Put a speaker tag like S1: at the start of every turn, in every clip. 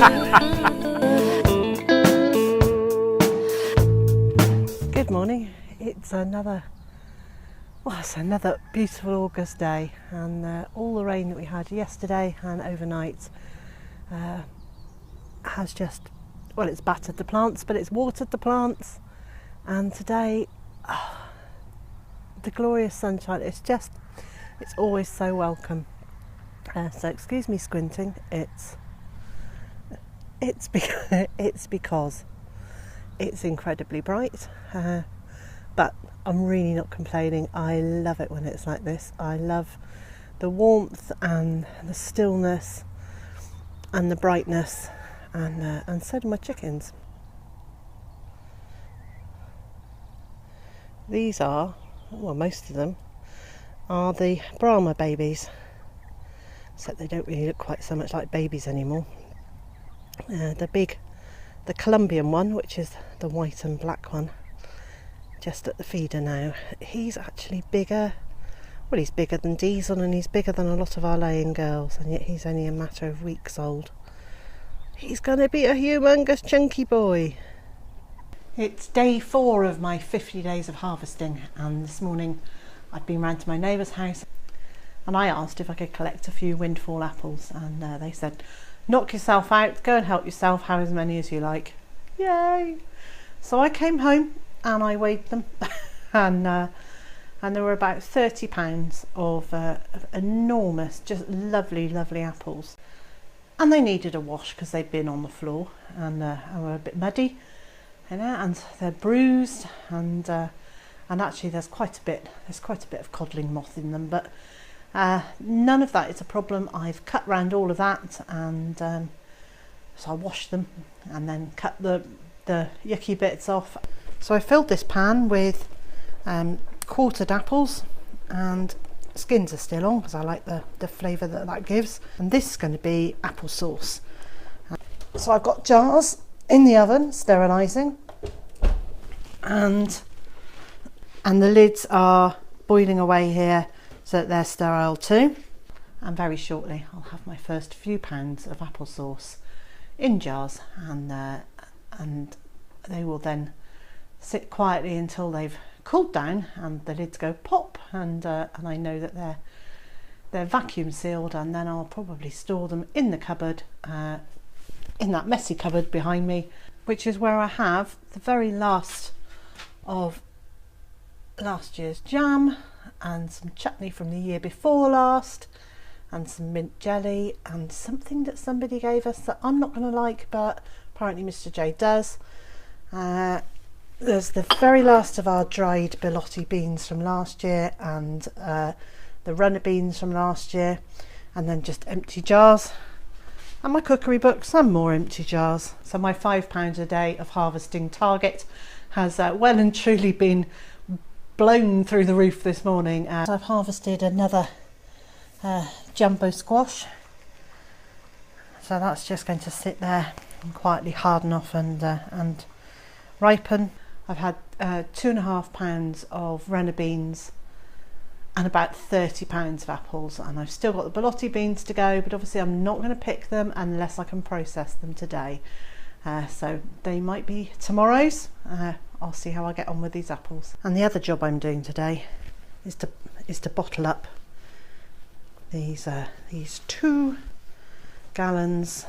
S1: Good morning. It's another beautiful August day, and all the rain that we had yesterday and overnight has just, well, it's battered the plants, but it's watered the plants. And today, the glorious sunshine, it's always so welcome. So excuse me squinting, it's because it's incredibly bright, but I'm really not complaining. I love it when it's like this. I love the warmth and the stillness and the brightness, and so do my chickens. These are, well, most of them are the Brahma babies, except they don't really look quite so much like babies anymore. The Colombian one, which is the white and black one, just at the feeder now, he's actually bigger. Well, he's bigger than Diesel, and he's bigger than a lot of our laying girls, and yet he's only a matter of weeks old. He's going to be a humongous chunky boy. It's day 4 of my 50 days of harvesting, and this morning I'd been round to my neighbour's house and I asked if I could collect a few windfall apples, and they said, knock yourself out, go and help yourself, have as many as you like. Yay! So I came home and I weighed them and there were about 30 pounds of enormous, just lovely apples, and they needed a wash because they'd been on the floor and were a bit muddy, you know, and they're bruised, and actually there's quite a bit of codling moth in them, but none of that is a problem. I've cut round all of that, and so I washed them and then cut the yucky bits off. So I filled this pan with quartered apples, and skins are still on because I like the flavour that gives, and this is going to be apple sauce. So I've got jars in the oven sterilising, and the lids are boiling away here so that they're sterile too, and very shortly I'll have my first few pounds of applesauce in jars, and they will then sit quietly until they've cooled down and the lids go pop, and I know that they're vacuum sealed, and then I'll probably store them in the cupboard, in that messy cupboard behind me, which is where I have the very last of last year's jam, and some chutney from the year before last, and some mint jelly, and something that somebody gave us that I'm not going to like, but apparently Mr. J does. There's the very last of our dried Bilotti beans from last year, and the runner beans from last year, and then just empty jars, and my cookery books and more empty jars. So my £5 a day of harvesting target has well and truly been blown through the roof this morning. I've harvested another jumbo squash, so that's just going to sit there and quietly harden off and ripen. I've had 2.5 pounds of runner beans and about 30 pounds of apples, and I've still got the Bilotti beans to go, but obviously I'm not going to pick them unless I can process them today, so they might be tomorrow's. I'll see how I get on with these apples. And the other job I'm doing today is to bottle up these 2 gallons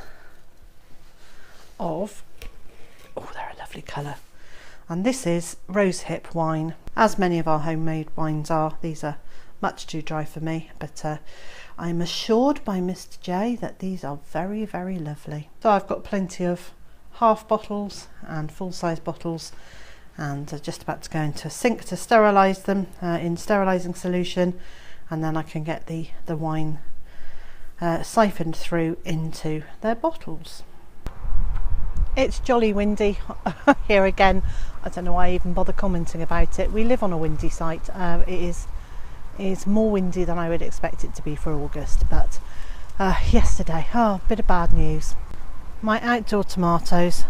S1: of, oh, they're a lovely colour, and this is rosehip wine, as many of our homemade wines are. These are much too dry for me, but I'm assured by Mr. J that these are very lovely. So I've got plenty of half bottles and full-size bottles, and just about to go into a sink to sterilise them in sterilising solution, and then I can get the wine siphoned through into their bottles. It's jolly windy here again. I don't know why I even bother commenting about it. We live on a windy site. It is more windy than I would expect it to be for August, but yesterday, bit of bad news. My outdoor tomatoes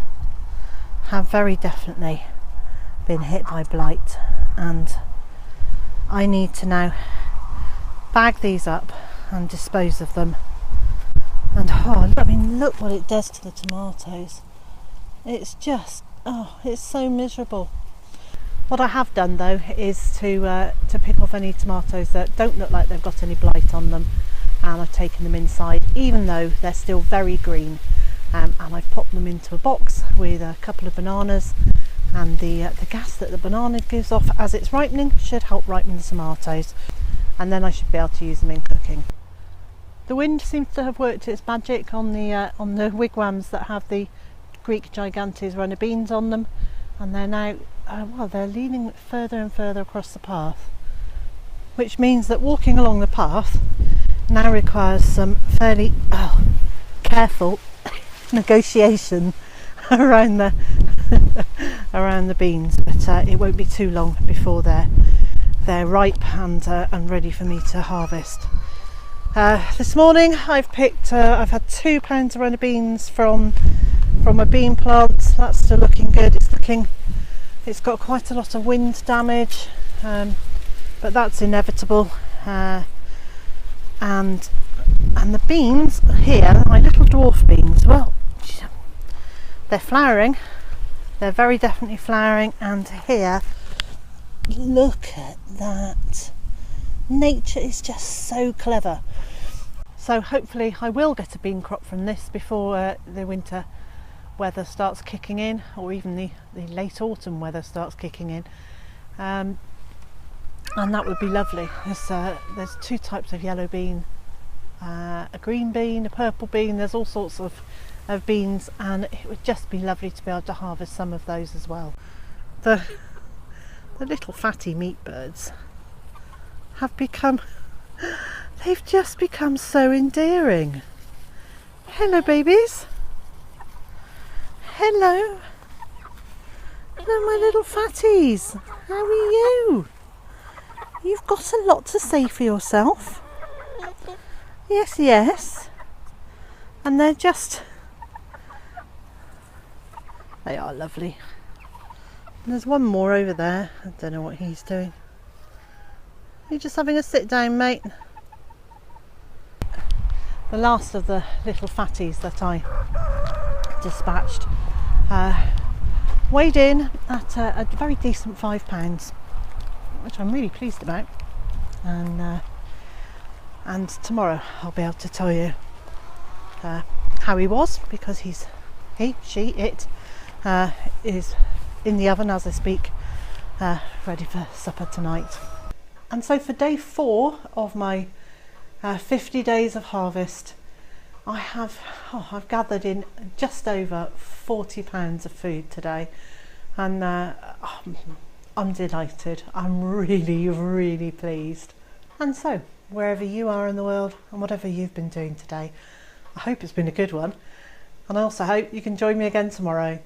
S1: have very definitely been hit by blight, and I need to now bag these up and dispose of them, and Oh, I mean, look what it does to the tomatoes. It's just, oh, it's so miserable. What I have done though is to pick off any tomatoes that don't look like they've got any blight on them, and I've taken them inside even though they're still very green, and I've popped them into a box with a couple of bananas, and the gas that the banana gives off as it's ripening should help ripen the tomatoes, and then I should be able to use them in cooking. The wind seems to have worked its magic on the wigwams that have the Greek gigantes runner beans on them, and they're now well, they're leaning further and further across the path, which means that walking along the path now requires some fairly careful negotiation around the around the beans, but it won't be too long before they're ripe and ready for me to harvest. This morning I've had 2 pounds of runner beans from a bean plant. That's still looking good. It's got quite a lot of wind damage, but that's inevitable. And the beans here, my little dwarf beans, well, they're flowering. They're very definitely flowering, and here, look at that. Nature is just so clever. So hopefully I will get a bean crop from this before the winter weather starts kicking in, or even the late autumn weather starts kicking in, and that would be lovely. There's 2 types of yellow bean, a green bean, a purple bean. There's all sorts of beans, and it would just be lovely to be able to harvest some of those as well. The little fatty meat birds have they've just become so endearing. Hello babies. Hello. Hello my little fatties. How are you? You've got a lot to say for yourself. Yes, yes. And they are lovely. And there's one more over there. I don't know what he's doing. You're just having a sit down, mate. The last of the little fatties that I dispatched weighed in at a very decent £5, which I'm really pleased about, and tomorrow I'll be able to tell you how he was, because it is in the oven as I speak, ready for supper tonight. And so for day 4 of my 50 days of harvest, I've gathered in just over 40 pounds of food today, and I'm delighted. I'm really, really pleased. And so, wherever you are in the world and whatever you've been doing today, I hope it's been a good one, and I also hope you can join me again tomorrow.